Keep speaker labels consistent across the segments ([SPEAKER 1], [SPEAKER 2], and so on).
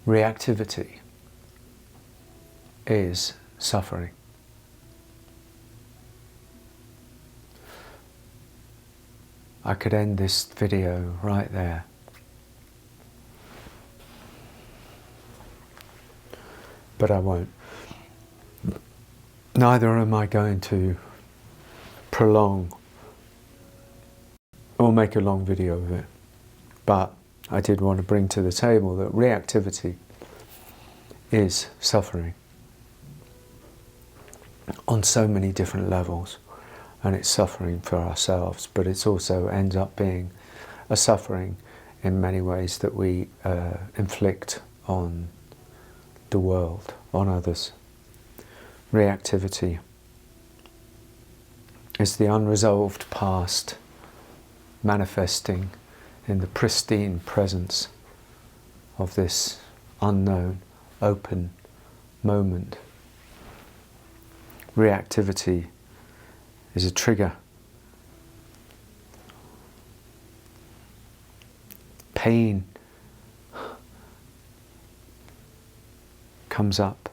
[SPEAKER 1] Reactivity is suffering. I could end this video right there. But I won't. Neither am I going to prolong or make a long video of it. But I did want to bring to the table that reactivity is suffering on so many different levels. And it's suffering for ourselves, but it also ends up being a suffering in many ways that we inflict on the world, on others. Reactivity is the unresolved past manifesting in the pristine presence of this unknown, open moment. Reactivity is a trigger. Pain comes up.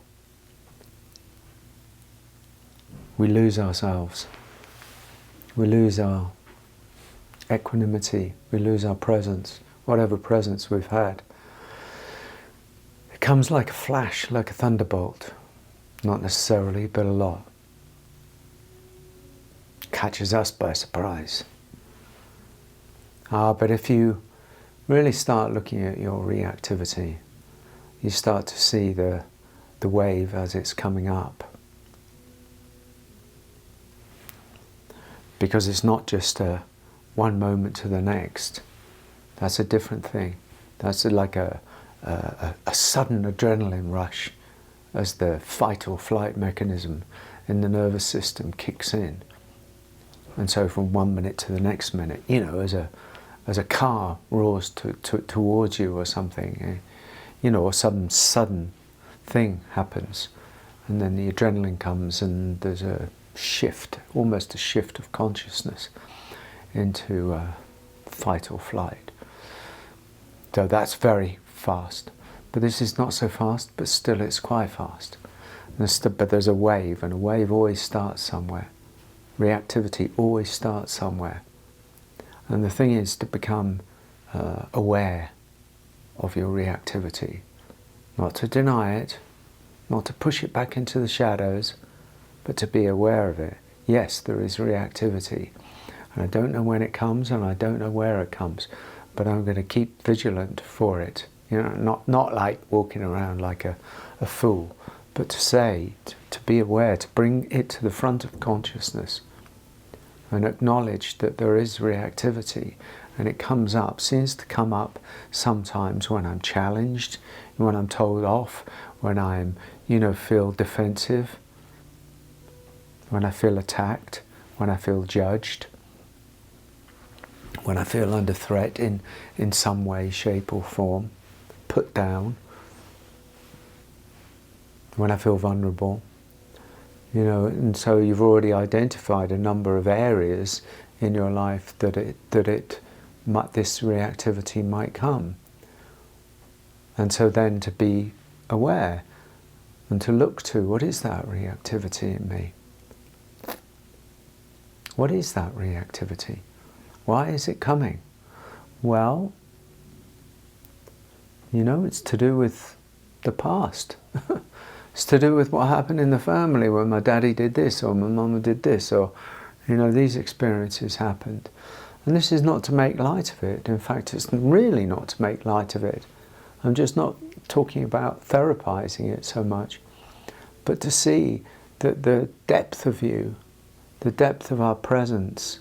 [SPEAKER 1] We lose ourselves. We lose our equanimity. We lose our presence, whatever presence we've had. It comes like a flash, like a thunderbolt. Not necessarily, but a lot. Catches us by surprise. But if you really start looking at your reactivity, you start to see the wave as it's coming up. Because it's not just one moment to the next. That's a different thing. That's like a sudden adrenaline rush as the fight or flight mechanism in the nervous system kicks in. And so from 1 minute to the next minute, you know, as a car roars towards you or something, you know, or some sudden thing happens, and then the adrenaline comes and there's a shift, almost a shift of consciousness into fight or flight. So that's very fast. But this is not so fast, but still it's quite fast. But there's a wave, and a wave always starts somewhere. Reactivity always starts somewhere. And the thing is to become aware of your reactivity. Not to deny it, not to push it back into the shadows, but to be aware of it. Yes, there is reactivity. And I don't know when it comes, and I don't know where it comes, but I'm going to keep vigilant for it. You know, not like walking around like a fool, but to say, to be aware, to bring it to the front of consciousness and acknowledge that there is reactivity, and it comes up, seems to come up sometimes when I'm challenged, when I'm told off, when I'm, you know, feel defensive, when I feel attacked, when I feel judged, when I feel under threat in some way, shape or form, put down, when I feel vulnerable, you know. And so you've already identified a number of areas in your life that this reactivity might come. And so then to be aware and to look to, what is that reactivity in me? What is that reactivity? Why is it coming? Well, you know, it's to do with the past. It's to do with what happened in the family when my daddy did this or my mama did this, or, you know, these experiences happened. And this is not to make light of it. In fact, it's really not to make light of it. I'm just not talking about therapizing it so much, but to see that the depth of you, the depth of our presence,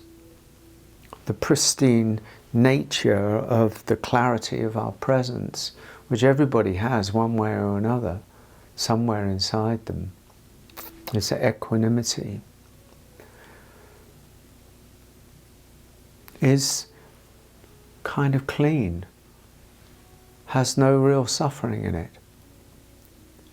[SPEAKER 1] the pristine nature of the clarity of our presence, which everybody has one way or another, somewhere inside them. It's equanimity. Is kind of clean, has no real suffering in it.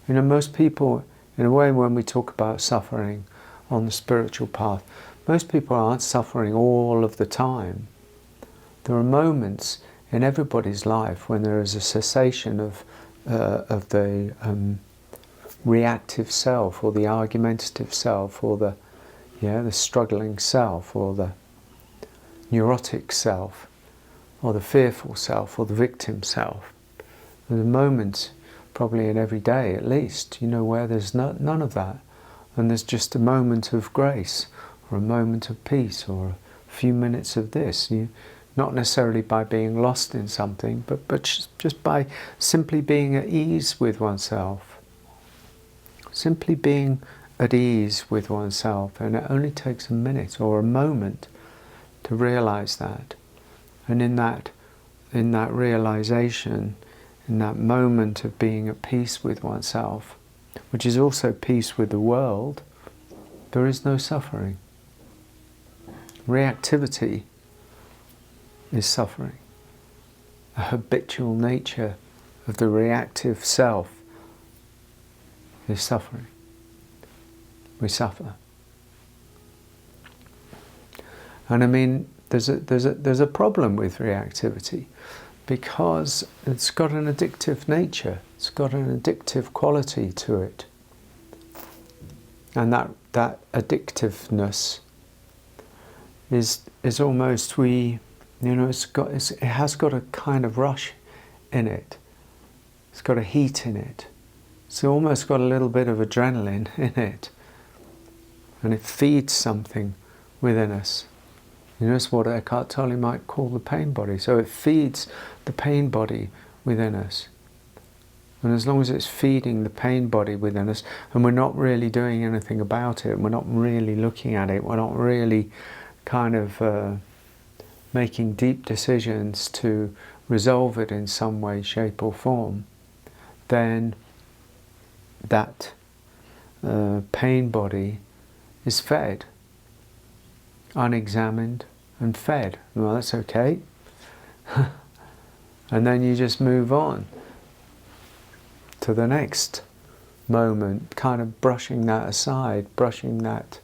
[SPEAKER 1] You know, most people, in a way, when we talk about suffering on the spiritual path, most people aren't suffering all of the time. There are moments in everybody's life when there is a cessation of reactive self, or the argumentative self, or the struggling self, or the neurotic self, or the fearful self, or the victim self. There's a moment, probably in every day at least, where there's none of that, and there's just a moment of grace, or a moment of peace, or a few minutes of this. Not necessarily by being lost in something, but just by simply being at ease with oneself. Simply being at ease with oneself, and it only takes a minute or a moment to realize that. And in that realization, in that moment of being at peace with oneself, which is also peace with the world, there is no suffering. Reactivity is suffering. A habitual nature of the reactive self is suffering. We suffer. And I mean, there's a problem with reactivity, because it's got an addictive nature. It's got an addictive quality to it. And that addictiveness is almost, it has got a kind of rush in it. It's got a heat in it. It's almost got a little bit of adrenaline in it. And it feeds something within us. It's what Eckhart Tolle might call the pain body. So it feeds the pain body within us. And as long as it's feeding the pain body within us, and we're not really doing anything about it, we're not really looking at it, we're not really kind of making deep decisions to resolve it in some way, shape or form, then that pain body is fed, unexamined and fed. Well, that's okay. And then you just move on to the next moment, kind of brushing that aside, brushing that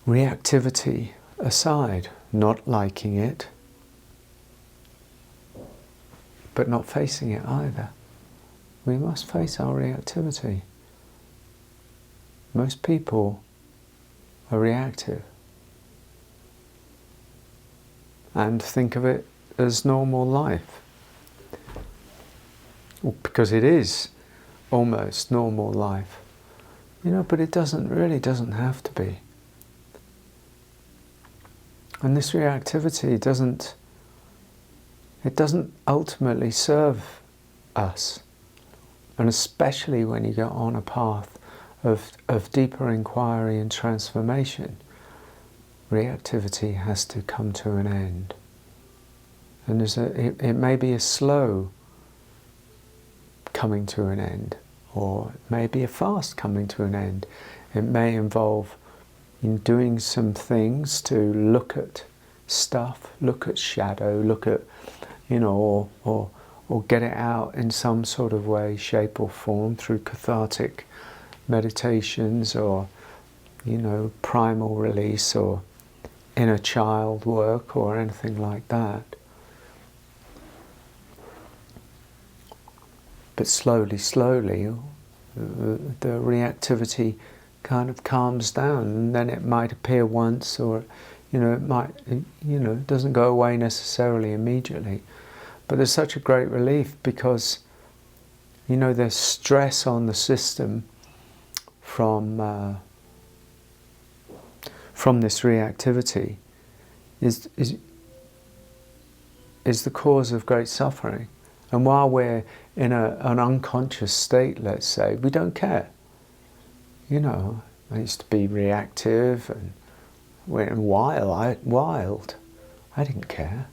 [SPEAKER 1] reactivity aside, not liking it, but not facing it either. We must face our reactivity. Most people are reactive and think of it as normal life, because it is almost normal life, but it really doesn't have to be. And this reactivity doesn't ultimately serve us, and especially when you go on a path of deeper inquiry and transformation, reactivity has to come to an end. And it may be a slow coming to an end, or it may be a fast coming to an end. It may involve doing some things to look at stuff, look at shadow, look at, or get it out in some sort of way, shape or form, through cathartic meditations, or primal release, or inner child work, or anything like that. But slowly, the reactivity kind of calms down, and then it might appear once, or it doesn't go away necessarily immediately. But there's such a great relief, because there's stress on the system from this reactivity is the cause of great suffering. And while we're in an unconscious state, let's say, we don't care. I used to be reactive and wild. I didn't care.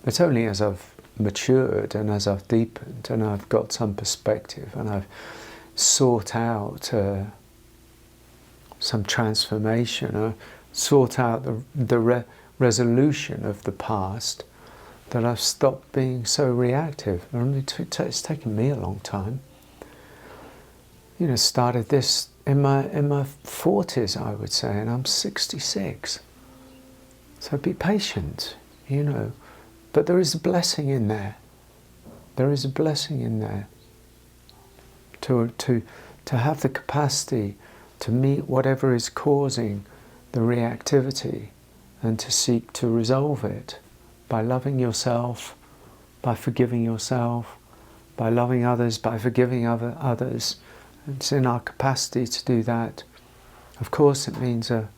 [SPEAKER 1] It's only as I've matured and as I've deepened and I've got some perspective and I've sought out some transformation, or sought out the resolution of the past, that I've stopped being so reactive. It's taken me a long time. Started this in my 40s, I would say, and I'm 66. So be patient, But there is a blessing in there. There is a blessing in there. To have the capacity to meet whatever is causing the reactivity and to seek to resolve it by loving yourself, by forgiving yourself, by loving others, by forgiving others. It's in our capacity to do that. Of course, it means a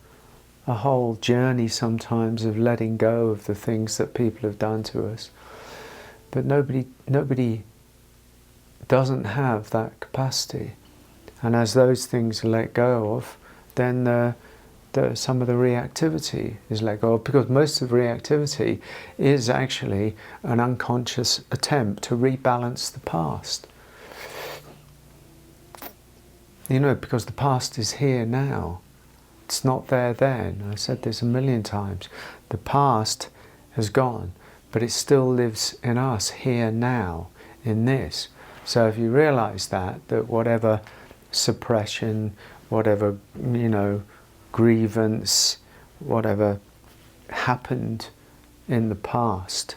[SPEAKER 1] whole journey sometimes of letting go of the things that people have done to us. But nobody doesn't have that capacity. And as those things are let go of, then some of the reactivity is let go of, because most of reactivity is actually an unconscious attempt to rebalance the past. You know, because the past is here now. It's not there then. I said this a million times. The past has gone, but it still lives in us here now, in this. So if you realize that whatever suppression, whatever, you know, grievance, whatever happened in the past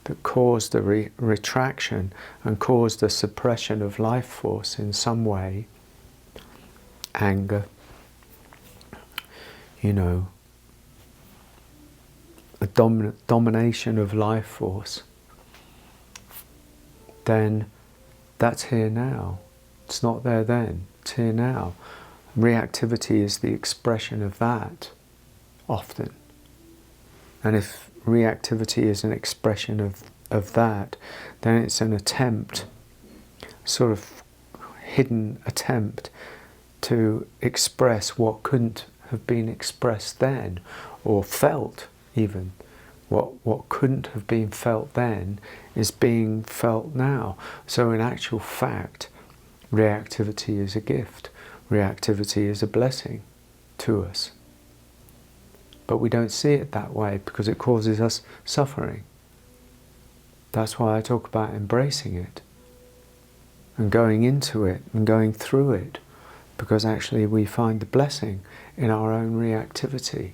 [SPEAKER 1] that caused a retraction and caused a suppression of life force in some way, anger, you know, a domination of life force, then that's here now. It's not there then, it's here now. Reactivity is the expression of that, often. And if reactivity is an expression of that, then it's an attempt, sort of hidden attempt, to express what couldn't have been expressed then, or felt even. What couldn't have been felt then is being felt now. So in actual fact, reactivity is a gift. Reactivity is a blessing to us. But we don't see it that way because it causes us suffering. That's why I talk about embracing it and going into it and going through it, because actually we find the blessing in our own reactivity.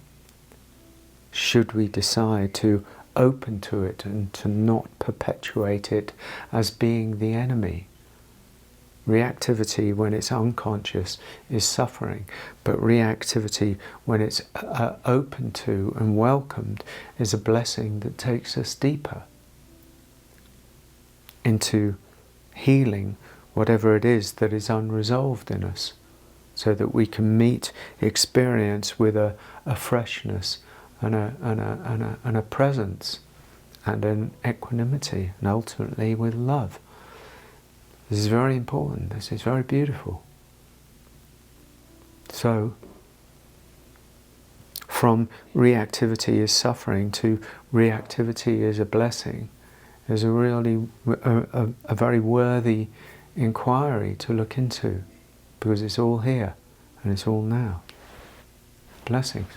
[SPEAKER 1] Should we decide to open to it and to not perpetuate it as being the enemy. Reactivity, when it's unconscious, is suffering, but reactivity, when it's open to and welcomed, is a blessing that takes us deeper into healing whatever it is that is unresolved in us, so that we can meet experience with a freshness and a presence and an equanimity, and ultimately with love. This is very important. This is very beautiful. So, from reactivity is suffering to reactivity is a blessing is a really a very worthy inquiry to look into, because it's all here and it's all now. Blessings.